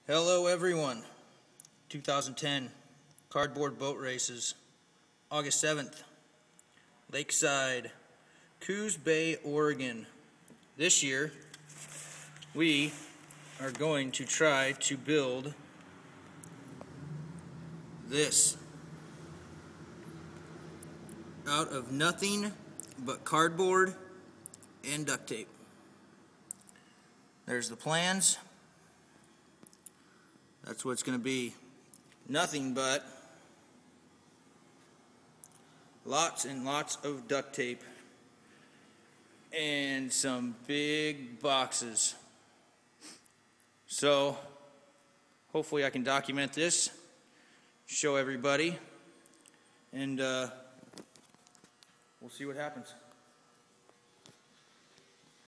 Hello everyone. 2010 Cardboard Boat Races, August 7th, Lakeside, Coos Bay, Oregon. This year we are going to try to build this out of nothing but cardboard and duct tape. There's the plans. That's what it's going to be. Nothing but lots and lots of duct tape and some big boxes. So hopefully I can document this, show everybody, and we'll see what happens.